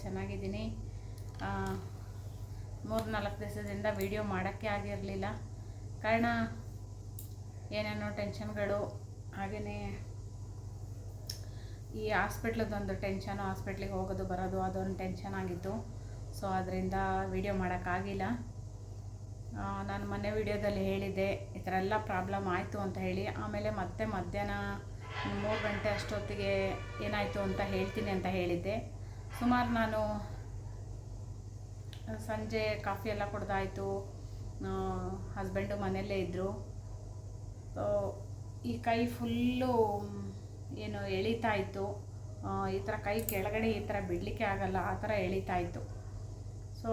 ಚೆನ್ನಾಗಿದ್ದೀನಿ. 3-4 ದಿವಸದಿಂದ ವಿಡಿಯೋ ಮಾಡೋಕ್ಕೆ ಆಗಿರಲಿಲ್ಲ. ಕಾರಣ ಏನೇನೋ ಟೆನ್ಷನ್ಗಳು, ಹಾಗೆಯೇ ಈ ಹಾಸ್ಪಿಟ್ಲದೊಂದು ಟೆನ್ಷನು, ಹಾಸ್ಪಿಟ್ಲಿಗೆ ಹೋಗೋದು ಬರೋದು ಅದೊಂದು ಟೆನ್ಷನ್ ಆಗಿತ್ತು. ಸೊ ಅದರಿಂದ ವಿಡಿಯೋ ಮಾಡೋಕ್ಕಾಗಿಲ್ಲ. ನಾನು ಮೊನ್ನೆ ವಿಡಿಯೋದಲ್ಲಿ ಹೇಳಿದ್ದೆ ಈ ಥರ ಎಲ್ಲ ಪ್ರಾಬ್ಲಮ್ ಆಯಿತು ಅಂತ ಹೇಳಿ. ಆಮೇಲೆ ಮತ್ತೆ ಮಧ್ಯಾಹ್ನ 3 ಗಂಟೆ ಅಷ್ಟೊತ್ತಿಗೆ ಏನಾಯಿತು ಅಂತ ಹೇಳ್ತೀನಿ ಅಂತ ಹೇಳಿದ್ದೆ. ಸುಮಾರು ನಾನು ಸಂಜೆ ಕಾಫಿ ಎಲ್ಲ ಕುಡ್ದಾಯಿತು. ಹಸ್ಬೆಂಡು ಮನೆಯಲ್ಲೇ ಇದ್ದರು. ಈ ಕೈ ಫುಲ್ಲು ಏನು ಎಳೀತಾ ಇತ್ತು. ಈ ಥರ ಕೈ ಕೆಳಗಡೆ ಈ ಥರ ಬಿಡಲಿಕ್ಕೆ ಆಗಲ್ಲ, ಆ ಥರ ಎಳೀತಾ ಇತ್ತು. ಸೊ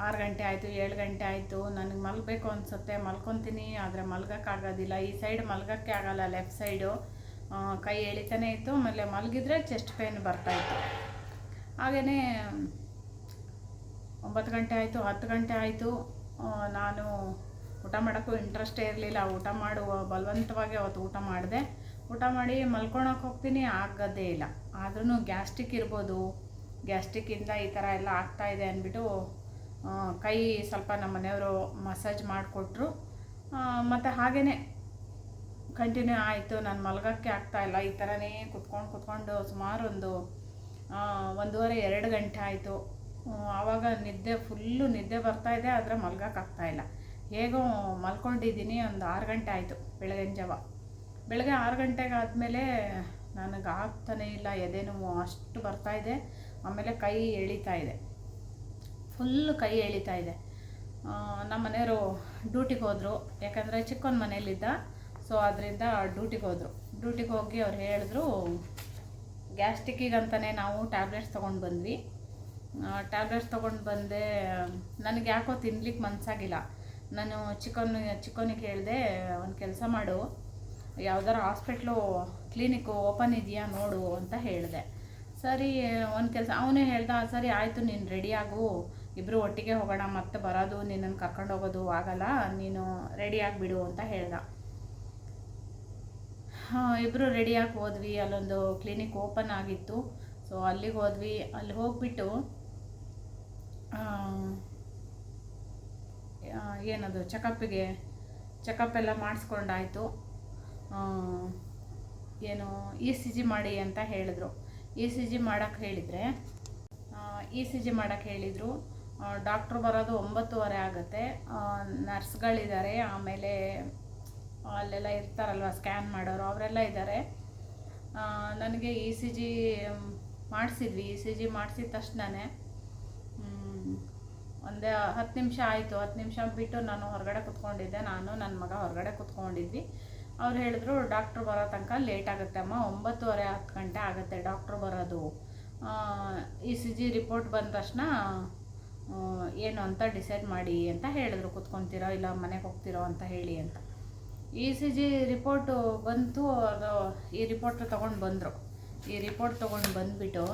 6 ಗಂಟೆ ಆಯಿತು, 7 ಗಂಟೆ ಆಯಿತು. ನನಗೆ ಮಲಗಬೇಕು ಅನಿಸುತ್ತೆ, ಮಲ್ಕೊತೀನಿ. ಆದರೆ ಮಲ್ಗೋಕ್ಕಾಗೋದಿಲ್ಲ. ಈ ಸೈಡ್ ಮಲ್ಗೋಕ್ಕೆ ಆಗಲ್ಲ, ಲೆಫ್ಟ್ ಸೈಡು ಕೈ ಎಳಿತಾನೆ ಇತ್ತು. ಆಮೇಲೆ ಮಲಗಿದ್ರೆ ಚೆಸ್ಟ್ ಪೇನ್ ಬರ್ತಾಯಿತ್ತು. ಹಾಗೆಯೇ 9 ಗಂಟೆ ಆಯಿತು, 10 ಗಂಟೆ ಆಯಿತು. ನಾನು ಊಟ ಮಾಡೋಕ್ಕೂ ಇಂಟ್ರೆಸ್ಟೇ ಇರಲಿಲ್ಲ. ಊಟ ಮಾಡುವ ಬಲವಂತವಾಗಿ ಅವತ್ತು ಊಟ ಮಾಡಿದೆ. ಊಟ ಮಾಡಿ ಮಲ್ಕೊಳಕ್ಕೆ ಹೋಗ್ತೀನಿ, ಆಗೋದೇ ಇಲ್ಲ. ಆದ್ರೂ ಗ್ಯಾಸ್ಟ್ರಿಕ್ ಇರ್ಬೋದು, ಗ್ಯಾಸ್ಟ್ರಿಕ್ಕಿಂದ ಈ ಥರ ಎಲ್ಲ ಆಗ್ತಾಯಿದೆ ಅಂದ್ಬಿಟ್ಟು ಕೈ ಸ್ವಲ್ಪ ನಮ್ಮ ಮನೆಯವರು ಮಸಾಜ್ ಮಾಡಿಕೊಟ್ರು. ಮತ್ತು ಹಾಗೆಯೇ ಕಂಟಿನ್ಯೂ ಆಯಿತು. ನಾನು ಮಲಗೋಕ್ಕೆ ಆಗ್ತಾಯಿಲ್ಲ. ಈ ಥರನೇ ಕುತ್ಕೊಂಡು ಸುಮಾರು 1:30-2 ಗಂಟೆ ಆಯಿತು. ಆವಾಗ ಫುಲ್ಲು ನಿದ್ದೆ ಬರ್ತಾಯಿದೆ, ಆದರೆ ಮಲ್ಗೋಕ್ಕಾಗ್ತಾಯಿಲ್ಲ. ಹೇಗೋ ಮಲ್ಕೊಂಡಿದ್ದೀನಿ. ಒಂದು 6 ಗಂಟೆ ಆಯಿತು, ಬೆಳಗಿನ ಜಾವ. ಬೆಳಗ್ಗೆ 6 ಗಂಟೆಗೆ ಆದಮೇಲೆ ನನಗೆ ಆಗ್ತಾನೇ ಇಲ್ಲ. ಎದೆ ನೋವು ಅಷ್ಟು ಬರ್ತಾಯಿದೆ. ಆಮೇಲೆ ಕೈ ಎಳೀತಾ ಇದೆ, ಫುಲ್ಲು ಕೈ ಎಳೀತಾ ಇದೆ. ನಮ್ಮ ಮನೆಯವರು ಡ್ಯೂಟಿಗೆ ಹೋದರು. ಯಾಕಂದರೆ ಚಿಕ್ಕವನ ಮನೇಲಿದ್ದ. ಸೊ ಅದರಿಂದ ಡ್ಯೂಟಿಗೆ ಹೋದರು. ಡ್ಯೂಟಿಗೆ ಹೋಗಿ ಅವ್ರು ಹೇಳಿದ್ರು, ಗ್ಯಾಸ್ಟ್ರಿಕ್ಕಿಗಂತಲೇ ನಾವು ಟ್ಯಾಬ್ಲೆಟ್ಸ್ ತೊಗೊಂಡು ಬಂದ್ವಿ. ಟ್ಯಾಬ್ಲೆಟ್ಸ್ ತೊಗೊಂಡು ಬಂದೆ. ನನಗೆ ಯಾಕೋ ತಿನ್ಲಿಕ್ಕೆ ಮನಸ್ಸಾಗಿಲ್ಲ. ನಾನು ಚಿಕ್ಕವನಿಗೆ ಹೇಳಿದೆ, ಒಂದು ಕೆಲಸ ಮಾಡು, ಯಾವ್ದಾರು ಹಾಸ್ಪಿಟ್ಲು ಕ್ಲಿನಿಕ್ಕು ಓಪನ್ ಇದೆಯಾ ನೋಡು ಅಂತ ಹೇಳಿದೆ. ಸರಿ, ಒಂದು ಕೆಲಸ ಅವನೇ ಹೇಳ್ದ, ಸರಿ ಆಯಿತು, ನೀನು ರೆಡಿಯಾಗು, ಇಬ್ಬರು ಒಟ್ಟಿಗೆ ಹೋಗೋಣ, ಮತ್ತೆ ಬರೋದು ನಿನ್ನನ್ನು ಕರ್ಕೊಂಡು ಹೋಗೋದು ಆಗಲ್ಲ, ನೀನು ರೆಡಿಯಾಗಿಬಿಡು ಅಂತ ಹೇಳ್ದ. ಇಬ್ಬರು ರೆಡಿಯಾಗಿ ಹೋದ್ವಿ. ಅಲ್ಲೊಂದು ಕ್ಲಿನಿಕ್ ಓಪನ್ ಆಗಿತ್ತು. ಸೊ ಅಲ್ಲಿಗೆ ಹೋದ್ವಿ. ಅಲ್ಲಿ ಹೋಗ್ಬಿಟ್ಟು ಏನದು ಚೆಕಪ್ ಎಲ್ಲ ಮಾಡಿಸ್ಕೊಂಡಾಯಿತು. ಏನು ECG ಮಾಡಿ ಅಂತ ಹೇಳಿದ್ರು. ECG ಮಾಡೋಕ್ಕೆ ಹೇಳಿದರು. ಡಾಕ್ಟ್ರು ಬರೋದು 9:30 ಆಗುತ್ತೆ. ನರ್ಸ್ಗಳಿದ್ದಾರೆ, ಆಮೇಲೆ ಅಲ್ಲೆಲ್ಲ ಇರ್ತಾರಲ್ವ ಸ್ಕ್ಯಾನ್ ಮಾಡೋರು, ಅವರೆಲ್ಲ ಇದ್ದಾರೆ. ನನಗೆ ECG ಮಾಡಿಸಿದ್ವಿ. ECG ಮಾಡಿಸಿದ ತಕ್ಷಣವೇ ಒಂದು 10 ನಿಮಿಷ ಆಯಿತು. 10 ನಿಮಿಷ ಬಿಟ್ಟು ನಾನು ಹೊರಗಡೆ ಕೂತ್ಕೊಂಡಿದ್ದೆ. ನಾನು ನನ್ನ ಮಗ ಹೊರಗಡೆ ಕೂತ್ಕೊಂಡಿದ್ವಿ. ಅವ್ರು ಹೇಳಿದ್ರು, ಡಾಕ್ಟ್ರು ಬರೋ ತನಕ ಲೇಟ್ ಆಗುತ್ತೆ ಅಮ್ಮ, 9:30-10 ಗಂಟೆ ಆಗುತ್ತೆ ಡಾಕ್ಟ್ರು ಬರೋದು. ECG ರಿಪೋರ್ಟ್ ಬಂದ ತಕ್ಷಣ ಏನು ಅಂತ ಡಿಸೈಡ್ ಮಾಡಿ ಅಂತ ಹೇಳಿದ್ರು. ಕೂತ್ಕೊತೀರೋ ಇಲ್ಲ ಮನೆಗೆ ಹೋಗ್ತಿರೋ ಅಂತ ಹೇಳಿ ಅಂತ. ECG ರಿಪೋರ್ಟು ಬಂತು. ಅದು ಈ ರಿಪೋರ್ಟ್ ತೊಗೊಂಡು ಬಂದರು. ಈ ರಿಪೋರ್ಟ್ ತೊಗೊಂಡು ಬಂದುಬಿಟ್ಟು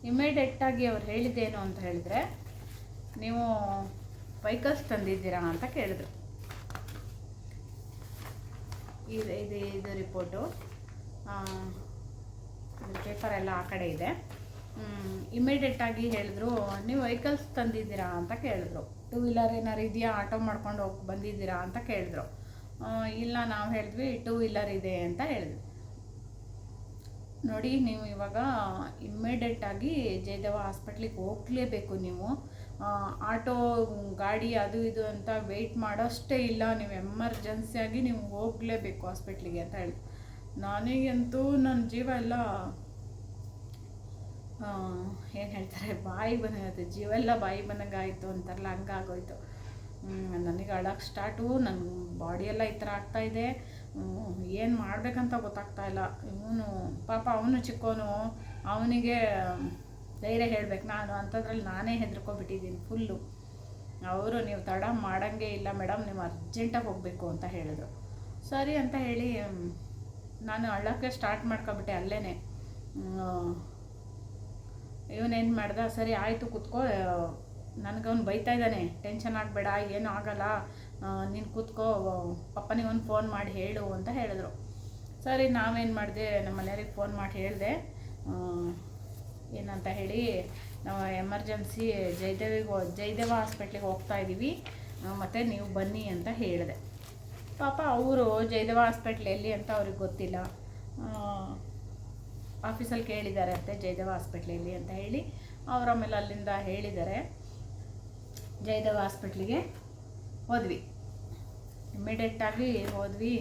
ಇಮಿಡಿಯೇಟಾಗಿ ಅವ್ರು ಹೇಳಿದ್ದೇನು ಅಂತ ಹೇಳಿದ್ರೆ, ನೀವು ವೆಹಿಕಲ್ಸ್ ತಂದಿದ್ದೀರಾ ಅಂತ ಕೇಳಿದ್ರು. ಇದು ರಿಪೋರ್ಟು, ಪೇಪರ್ ಎಲ್ಲ ಆ ಕಡೆ ಇದೆ. ಇಮಿಡಿಯೇಟಾಗಿ ಹೇಳಿದ್ರು, ನೀವು ವೆಹಿಕಲ್ಸ್ ತಂದಿದ್ದೀರಾ ಅಂತ ಕೇಳಿದ್ರು. 2 ವೀಲರ್ ಏನಾರು ಇದೆಯಾ, ಆಟೋ ಮಾಡ್ಕೊಂಡು ಹೋಗಿ ಬಂದಿದ್ದೀರಾ ಅಂತ ಕೇಳಿದ್ರು. ಇಲ್ಲ, ನಾವು ಹೇಳಿದ್ವಿ 2 ವೀಲರ್ ಇದೆ ಅಂತ ಹೇಳಿದ್ವಿ. ನೋಡಿ, ನೀವು ಇವಾಗ ಇಮ್ಮಿಡಿಯೇಟಾಗಿ ಜಯದೇವ ಹಾಸ್ಪಿಟ್ಲಿಗೆ ಹೋಗಲೇಬೇಕು. ನೀವು ಆಟೋ ಗಾಡಿ ಅದು ಇದು ಅಂತ ವೆಯ್ಟ್ ಮಾಡೋಷ್ಟೇ ಇಲ್ಲ. ನೀವು ಎಮರ್ಜೆನ್ಸಿಯಾಗಿ ನೀವು ಹೋಗಲೇಬೇಕು ಹಾಸ್ಪಿಟ್ಲಿಗೆ ಅಂತ ಹೇಳಿ. ನನಗಂತೂ ನನ್ನ ಜೀವ ಎಲ್ಲ ಏನು ಹೇಳ್ತಾರೆ, ಬಾಯಿಗೆ ಬಂದಾಗುತ್ತೆ. ಜೀವ ಎಲ್ಲ ಬಾಯಿಗೆ ಬಂದಂಗಾಯಿತು ಅಂತಾರಲ್ಲ, ಹಂಗಾಗೋಯ್ತು. ನನಗೆ ಅಳಕ್ಕೆ ಸ್ಟಾರ್ಟು. ನನ್ನ ಬಾಡಿಯೆಲ್ಲ ಈ ಥರ ಆಗ್ತಾಯಿದೆ. ಏನು ಮಾಡಬೇಕಂತ ಗೊತ್ತಾಗ್ತಾಯಿಲ್ಲ. ಇವನು ಪಾಪ, ಅವನು ಚಿಕ್ಕವನು, ಅವನಿಗೆ ಧೈರ್ಯ ಹೇಳ್ಬೇಕು ನಾನು. ಅಂಥದ್ರಲ್ಲಿ ನಾನೇ ಹೆದರ್ಕೊಬಿಟ್ಟಿದ್ದೀನಿ ಫುಲ್ಲು. ಅವರು, ನೀವು ತಡ ಮಾಡೋಂಗೆ ಇಲ್ಲ ಮೇಡಮ್, ನೀವು ಅರ್ಜೆಂಟಾಗಿ ಹೋಗಬೇಕು ಅಂತ ಹೇಳಿದ್ರು. ಸರಿ ಅಂತ ಹೇಳಿ ನಾನು ಅಳ್ಳೋಕ್ಕೆ ಸ್ಟಾರ್ಟ್ ಮಾಡ್ಕೊಬಿಟ್ಟೆ ಅಲ್ಲೇ. ಇವನೇನು ಮಾಡ್ದೆ, ಸರಿ ಆಯಿತು ಕೂತ್ಕೋ, ನನಗವ್ನು ಬೈತಾ ಇದ್ದಾನೆ, ಟೆನ್ಷನ್ ಆಗಬೇಡ, ಏನೂ ಆಗಲ್ಲ, ನೀನು ಕೂತ್ಕೋ, ಪಪ್ಪನಿಗೆ ಒಂದು ಫೋನ್ ಮಾಡಿ ಹೇಳು ಅಂತ ಹೇಳಿದ್ರು. ಸರಿ ನಾವೇನು ಮಾಡಿದೆ, ನಮ್ಮ ಮನೆಯವ್ರಿಗೆ ಫೋನ್ ಮಾಡಿ ಹೇಳಿದೆ ಏನಂತ ಹೇಳಿ, ನಾವು ಎಮರ್ಜೆನ್ಸಿ ಜಯದೇವ ಹಾಸ್ಪಿಟ್ಲಿಗೆ ಹೋಗ್ತಾಯಿದ್ದೀವಿ, ಮತ್ತು ನೀವು ಬನ್ನಿ ಅಂತ ಹೇಳಿದೆ. ಪಾಪ ಅವರು ಜಯದೇವ ಹಾಸ್ಪಿಟ್ಲ್ ಎಲ್ಲಿ ಅಂತ ಅವ್ರಿಗೆ ಗೊತ್ತಿಲ್ಲ, ಆಫೀಸಲ್ಲಿ ಕೇಳಿದ್ದಾರೆ ಅಂತೆ ಜಯದೇವ ಹಾಸ್ಪಿಟ್ಲ್ ಎಲ್ಲಿ ಅಂತ ಹೇಳಿ. ಅವ್ರು ಆಮೇಲೆ ಅಲ್ಲಿಂದ ಹೇಳಿದ್ದಾರೆ. ಜಯದೇವ ಹಾಸ್ಪಿಟ್ಲಿಗೆ ಹೋದ್ವಿ, ಇಮ್ಮಿಡಿಯೇಟಾಗಿ ಹೋದ್ವಿ.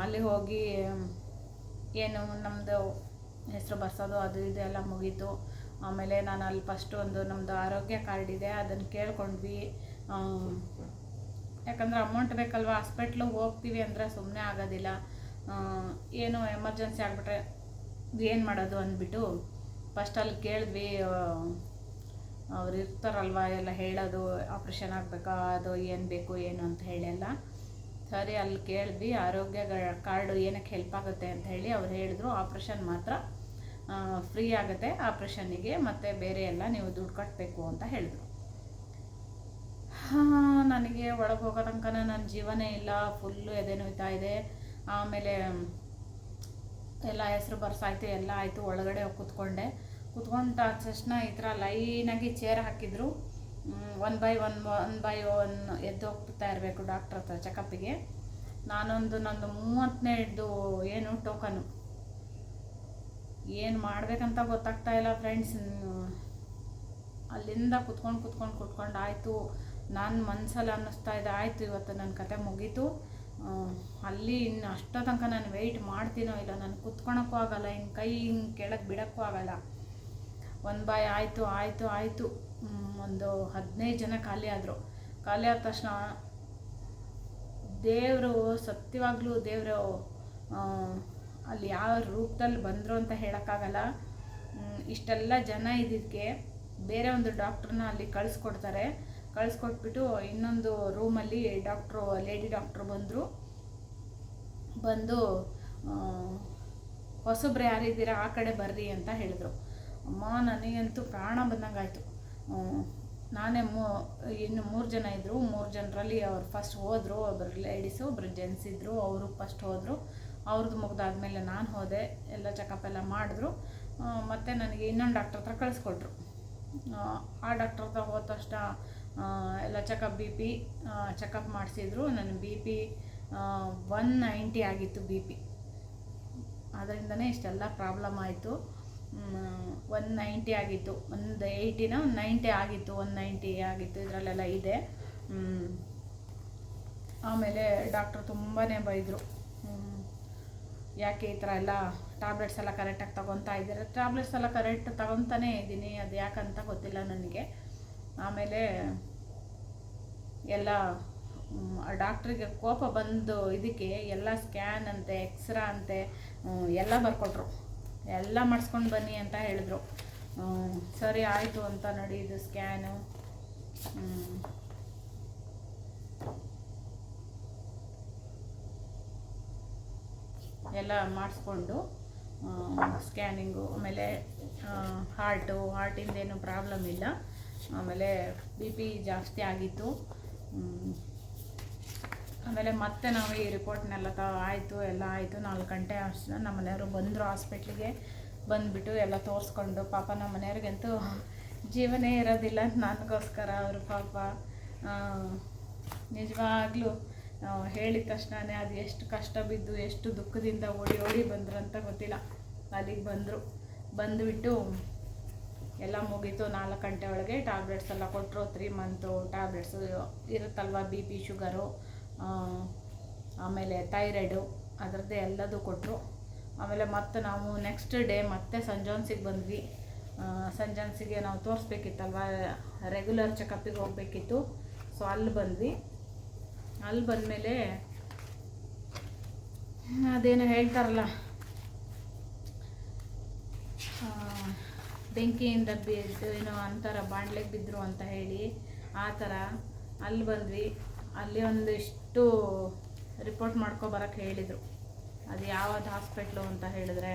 ಅಲ್ಲಿ ಹೋಗಿ ಏನು ನಮ್ಮದು ಹೆಸರು ಬರ್ಸೋದು ಅದು ಇದು ಎಲ್ಲ ಮುಗೀತು. ಆಮೇಲೆ ನಾನು ಅಲ್ಲಿ ಫಸ್ಟು ಒಂದು ನಮ್ಮದು ಆರೋಗ್ಯ ಕಾರ್ಡ್ ಇದೆ ಅದನ್ನು ಕೇಳ್ಕೊಂಡ್ವಿ. ಯಾಕಂದರೆ ಅಮೌಂಟ್ ಬೇಕಲ್ವ, ಹಾಸ್ಪಿಟ್ಲಿಗೆ ಹೋಗ್ತೀವಿ ಅಂದರೆ ಸುಮ್ಮನೆ ಆಗೋದಿಲ್ಲ. ಏನು ಎಮರ್ಜೆನ್ಸಿ ಆಗಿಬಿಟ್ರೆ ಏನು ಮಾಡೋದು ಅಂದ್ಬಿಟ್ಟು ಫಸ್ಟ್ ಅಲ್ಲಿ ಕೇಳಿದ್ವಿ. ಅವ್ರು ಇರ್ತಾರಲ್ವ ಎಲ್ಲ ಹೇಳೋದು, ಆಪ್ರೇಷನ್ ಆಗಬೇಕಾ, ಅದು ಏನು ಬೇಕು ಏನು ಅಂತ ಹೇಳೆಲ್ಲ. ಸರಿ ಅಲ್ಲಿ ಕೇಳಿದ್ವಿ, ಆರೋಗ್ಯ ಕಾರ್ಡು ಏನಕ್ಕೆ ಹೆಲ್ಪ್ ಆಗುತ್ತೆ ಅಂತ ಹೇಳಿ ಅವ್ರು ಹೇಳಿದ್ರು. ಆಪ್ರೇಷನ್ ಮಾತ್ರ ಫ್ರೀ ಆಗುತ್ತೆ ಆಪ್ರೇಷನ್ನಿಗೆ, ಮತ್ತು ಬೇರೆ ಎಲ್ಲ ನೀವು ದುಡ್ಡು ಕಟ್ಟಬೇಕು ಅಂತ ಹೇಳಿದ್ರು. ನನಗೆ ಒಳಗೆ ಹೋಗೋ ತನಕ ನನ್ನ ಜೀವನೇ ಇಲ್ಲ, ಫುಲ್ಲು ಎದೆ ನೋಯ್ತಾ ಇದೆ. ಆಮೇಲೆ ಎಲ್ಲ ಹೆಸರು ಬರ್ಸಾಯ್ತು, ಎಲ್ಲ ಆಯಿತು. ಒಳಗಡೆ ಕೂತ್ಕೊಂಡ ತಕ್ಷಣ ಈ ಥರ ಲೈನಾಗಿ ಚೇರ್ ಹಾಕಿದ್ರು. ಒನ್ ಬೈ ಒನ್ ಎದ್ದು ಹೋಗ್ತಾ ಇರಬೇಕು ಡಾಕ್ಟ್ರ್ ಹತ್ರ ಚೆಕಪ್ಪಿಗೆ. ನಂದು 30ನೇದು ಏನು ಟೋಕನು, ಏನು ಮಾಡಬೇಕಂತ ಗೊತ್ತಾಗ್ತಾ ಇಲ್ಲ ಫ್ರೆಂಡ್ಸ್. ಅಲ್ಲಿಂದ ಕುತ್ಕೊಂಡು ಆಯಿತು. ನಾನು ಮನಸ್ಸಲ್ಲಿ ಅನ್ನಿಸ್ತಾ ಇದೆ, ಆಯಿತು ಇವತ್ತು ನನ್ನ ಕತೆ ಮುಗೀತು. ಅಲ್ಲಿ ಇನ್ನು ಅಷ್ಟೋ ತನಕ ನಾನು ವೆಯ್ಟ್ ಮಾಡ್ತೀನೋ ಇಲ್ಲ, ನಾನು ಕುತ್ಕೊಳಕ್ಕೂ ಆಗೋಲ್ಲ, ಹಿಂಗೆ ಕೈ ಹಿಂಗೆ ಕೆಳಗೆ ಬಿಡೋಕ್ಕೂ ಆಗೋಲ್ಲ. ಒಂದು ಬಾಯ್ ಆಯಿತು. ಒಂದು 15 ಜನ ಖಾಲಿ ಆದ ತಕ್ಷಣ ದೇವರು, ಸತ್ಯವಾಗ್ಲೂ ದೇವರು ಅಲ್ಲಿ ಯಾವ ರೂಪದಲ್ಲಿ ಬಂದರು ಅಂತ ಹೇಳೋಕ್ಕಾಗಲ್ಲ. ಇಷ್ಟೆಲ್ಲ ಜನ ಇದ್ದಿದ್ದಕ್ಕೆ ಬೇರೆ ಒಂದು ಡಾಕ್ಟ್ರನ್ನ ಅಲ್ಲಿ ಕಳಿಸ್ಕೊಟ್ಬಿಟ್ಟು ಇನ್ನೊಂದು ರೂಮಲ್ಲಿ ಲೇಡಿ ಡಾಕ್ಟ್ರು ಬಂದು ಹೊಸಬ್ರು ಯಾರಿದ್ದೀರಾ ಆ ಕಡೆ ಬರ್ರಿ ಅಂತ ಹೇಳಿದ್ರು. ಅಮ್ಮ ನನಗಂತೂ ಪ್ರಾಣ ಬಂದಂಗಾಯಿತು. ನಾನೇ ಇನ್ನು 3 ಜನ ಇದ್ದರು. 3 ಜನರಲ್ಲಿ ಅವ್ರು ಫಸ್ಟ್ ಹೋದರು. ಒಬ್ಬರು ಲೇಡೀಸು, ಒಬ್ಬರು ಜೆಂಟ್ಸ್ ಇದ್ದರು. ಅವರು ಫಸ್ಟ್ ಹೋದರು. ಅವ್ರದ್ದು ಮುಗ್ದಾದ್ಮೇಲೆ ನಾನು ಹೋದೆ. ಎಲ್ಲ ಚೆಕಪ್ ಎಲ್ಲ ಮಾಡಿದ್ರು. ಮತ್ತು ನನಗೆ ಇನ್ನೊಂದು ಡಾಕ್ಟ್ರ್ ಹತ್ರ ಕಳಿಸ್ಕೊಟ್ರು. ಆ ಡಾಕ್ಟ್ರ್ ಹತ್ರ ಹೋದ ತಕ್ಷಣ ಎಲ್ಲ BP ಚೆಕಪ್ ಮಾಡಿಸಿದ್ರು. ನನ್ನ BP 190 ಆಗಿತ್ತು. BP ಅದರಿಂದನೇ ಇಷ್ಟೆಲ್ಲ ಪ್ರಾಬ್ಲಮ್ ಆಯಿತು. 190 ಆಗಿತ್ತು. 180ನ 190 ಆಗಿತ್ತು. 190 ಆಗಿತ್ತು. ಇದರಲ್ಲೆಲ್ಲ ಇದೆ. ಆಮೇಲೆ ಡಾಕ್ಟ್ರು ತುಂಬಾ ಬೈದರು. ಯಾಕೆ ಈ ಥರ ಎಲ್ಲ ಟ್ಯಾಬ್ಲೆಟ್ಸ್ ಎಲ್ಲ ಕರೆಕ್ಟಾಗಿ ತೊಗೊತಾ ಇದ್ದಾರೆ. ಟ್ಯಾಬ್ಲೆಟ್ಸ್ ಎಲ್ಲ ಕರೆಕ್ಟ್ ತೊಗೊತಾನೇ ಇದ್ದೀನಿ, ಅದು ಯಾಕಂತ ಗೊತ್ತಿಲ್ಲ ನನಗೆ. ಆಮೇಲೆ ಎಲ್ಲ ಡಾಕ್ಟ್ರಿಗೆ ಕೋಪ ಬಂದು ಇದಕ್ಕೆ ಎಲ್ಲ ಸ್ಕ್ಯಾನ್ ಅಂತೆ, ಎಕ್ಸ್ರಾ ಅಂತೆ ಎಲ್ಲ ಬರ್ಕೊಟ್ರು. ಎಲ್ಲ ಮಾಡಿಸ್ಕೊಂಡು ಬನ್ನಿ ಅಂತ ಹೇಳಿದ್ರು. ಸರಿ ಆಯಿತು ಅಂತ ನೋಡಿ, ಇದು ಸ್ಕ್ಯಾನು, ಎಲ್ಲ ಮಾಡಿಸ್ಕೊಂಡು ಸ್ಕ್ಯಾನಿಂಗು, ಆಮೇಲೆ ಹಾರ್ಟಿಂದೇನು ಪ್ರಾಬ್ಲಮ್ ಇಲ್ಲ. ಆಮೇಲೆ BP ಜಾಸ್ತಿ ಆಗಿತ್ತು. ಆಮೇಲೆ ಮತ್ತೆ ನಾವು ಈ ರಿಪೋರ್ಟ್ನೆಲ್ಲ ಆಯಿತು, ಎಲ್ಲ ಆಯಿತು. 4 ಗಂಟೆ ಅಷ್ಟು ನಮ್ಮ ಮನೆಯವರು ಬಂದರು ಹಾಸ್ಪಿಟ್ಲಿಗೆ. ಬಂದುಬಿಟ್ಟು ಎಲ್ಲ ತೋರಿಸ್ಕೊಂಡು, ಪಾಪ ನಮ್ಮ ಮನೆಯವ್ರಿಗಂತೂ ಜೀವನೇ ಇರೋದಿಲ್ಲ ನನಗೋಸ್ಕರ. ಅವರು ಪಾಪ ನಿಜವಾಗ್ಲೂ ಹೇಳಿದ ತಕ್ಷಣವೇ ಅದು ಎಷ್ಟು ಕಷ್ಟ ಬಿದ್ದು, ಎಷ್ಟು ದುಃಖದಿಂದ ಓಡಿ ಬಂದ್ರಂತ ಗೊತ್ತಿಲ್ಲ. ಅಲ್ಲಿಗೆ ಬಂದುಬಿಟ್ಟು ಎಲ್ಲ ಮುಗೀತು. 4 ಗಂಟೆ ಒಳಗೆ ಟ್ಯಾಬ್ಲೆಟ್ಸ್ ಎಲ್ಲ ಕೊಟ್ಟರು. 3 ಮಂತು ಟ್ಯಾಬ್ಲೆಟ್ಸು ಇರುತ್ತಲ್ವ, BP, ಶುಗರು, ಆಮೇಲೆ ಥೈರಾಯ್ಡು, ಅದರದ್ದೇ ಎಲ್ಲದೂ ಕೊಟ್ಟರು. ಆಮೇಲೆ ಮತ್ತೆ ನಾವು ನೆಕ್ಸ್ಟ್ ಡೇ ಮತ್ತೆ ಸೆಂಟ್ ಜಾನ್ಸಿಗೆ ಬಂದ್ವಿ. ಸೆಂಟ್ ಜಾನ್ಸಿಗೆ ನಾವು ತೋರಿಸ್ಬೇಕಿತ್ತಲ್ವ, ರೆಗ್ಯುಲರ್ ಚೆಕಪ್ಪಿಗೆ ಹೋಗಬೇಕಿತ್ತು. ಸೊ ಅಲ್ಲಿ ಬಂದ್ವಿ. ಅಲ್ಲಿ ಬಂದಮೇಲೆ ಅದೇನು ಹೇಳ್ತಾರಲ್ಲ, ಬೆಂಕಿಯಿಂದ ಬಿದ್ದು ಏನೋ ಅಂತಾರ, ಬಾಣಲೆಗೆ ಬಿದ್ದರು ಅಂತ ಹೇಳಿ, ಆ ಥರ ಅಲ್ಲಿ ಬಂದ್ವಿ. ಅಲ್ಲಿ ಒಂದಿಷ್ಟು ರಿಪೋರ್ಟ್ ಮಾಡ್ಕೊಬರಕ್ಕೆ ಹೇಳಿದರು. ಅದು ಯಾವುದು ಹಾಸ್ಪಿಟ್ಲು ಅಂತ ಹೇಳಿದ್ರೆ,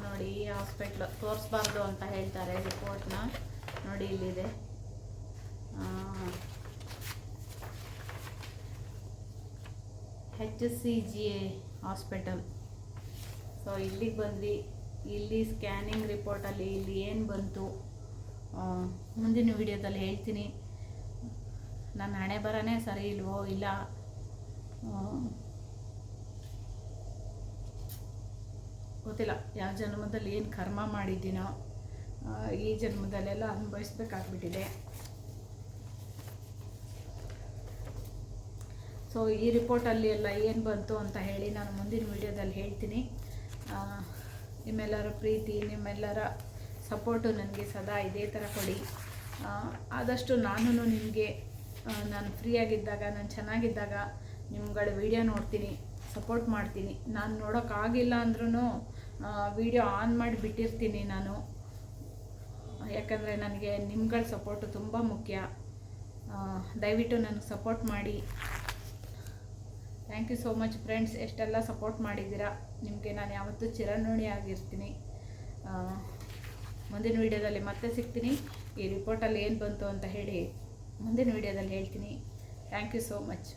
ನೋಡಿ ಈ ಹಾಸ್ಪಿಟ್ಲು ತೋರಿಸ್ಬಾರ್ದು ಅಂತ ಹೇಳ್ತಾರೆ ರಿಪೋರ್ಟ್ನ. ನೋಡಿ ಇಲ್ಲಿದೆ. HCGA hospital. ಸೊ ಇಲ್ಲಿಗೆ ಬಂದ್ವಿ. ಇಲ್ಲಿ ಸ್ಕ್ಯಾನಿಂಗ್ ರಿಪೋರ್ಟಲ್ಲಿ ಇಲ್ಲಿ ಏನು ಬಂತು ಮುಂದಿನ ವಿಡಿಯೋದಲ್ಲಿ ಹೇಳ್ತೀನಿ. ನನ್ನ ಹಣೆ ಬರನೇ ಸರಿ ಇಲ್ವೋ ಇಲ್ಲ ಗೊತ್ತಿಲ್ಲ, ಯಾವ ಜನ್ಮದಲ್ಲಿ ಏನು ಕರ್ಮ ಮಾಡಿದ್ದೀನೋ ಈ ಜನ್ಮದಲ್ಲೆಲ್ಲ ಅನುಭವಿಸ್ಬೇಕಾಗ್ಬಿಟ್ಟಿದೆ. ಸೊ ಈ ರಿಪೋರ್ಟಲ್ಲಿ ಎಲ್ಲ ಏನು ಬಂತು ಅಂತ ಹೇಳಿ ನಾನು ಮುಂದಿನ ವಿಡಿಯೋದಲ್ಲಿ ಹೇಳ್ತೀನಿ. ನಿಮ್ಮೆಲ್ಲರ ಪ್ರೀತಿ, ನಿಮ್ಮೆಲ್ಲರ ಸಪೋರ್ಟು ನನಗೆ ಸದಾ ಇದೇ ಥರ ಕೊಡಿ. ಆದಷ್ಟು ನಾನು ನಿಮಗೆ ನಾನು ಫ್ರೀಯಾಗಿದ್ದಾಗ, ನಾನು ಚೆನ್ನಾಗಿದ್ದಾಗ ನಿಮ್ಗಳ ವಿಡಿಯೋ ನೋಡ್ತೀನಿ, ಸಪೋರ್ಟ್ ಮಾಡ್ತೀನಿ. ನಾನು ನೋಡೋಕ್ಕಾಗಿಲ್ಲ ಅಂದ್ರೂ ವಿಡಿಯೋ ಆನ್ ಮಾಡಿ ಬಿಟ್ಟಿರ್ತೀನಿ ನಾನು, ಯಾಕಂದರೆ ನನಗೆ ನಿಮ್ಗಳ ಸಪೋರ್ಟು ತುಂಬ ಮುಖ್ಯ. ದಯವಿಟ್ಟು ನನಗೆ ಸಪೋರ್ಟ್ ಮಾಡಿ. Thank you so much friends, ಎಷ್ಟೆಲ್ಲ ಸಪೋರ್ಟ್ ಮಾಡಿದ್ದೀರಾ. ನಿಮಗೆ ನಾನು ಯಾವತ್ತೂ ಚಿರಋಣಿ ಆಗಿರ್ತೀನಿ. ಮುಂದಿನ ವಿಡಿಯೋದಲ್ಲಿ ಮತ್ತೆ ಸಿಗ್ತೀನಿ. ಈ ರಿಪೋರ್ಟಲ್ಲಿ ಏನು ಬಂತು ಅಂತ ಹೇಳಿ ಮುಂದಿನ ವಿಡಿಯೋದಲ್ಲಿ ಹೇಳ್ತೀನಿ. Thank you so much.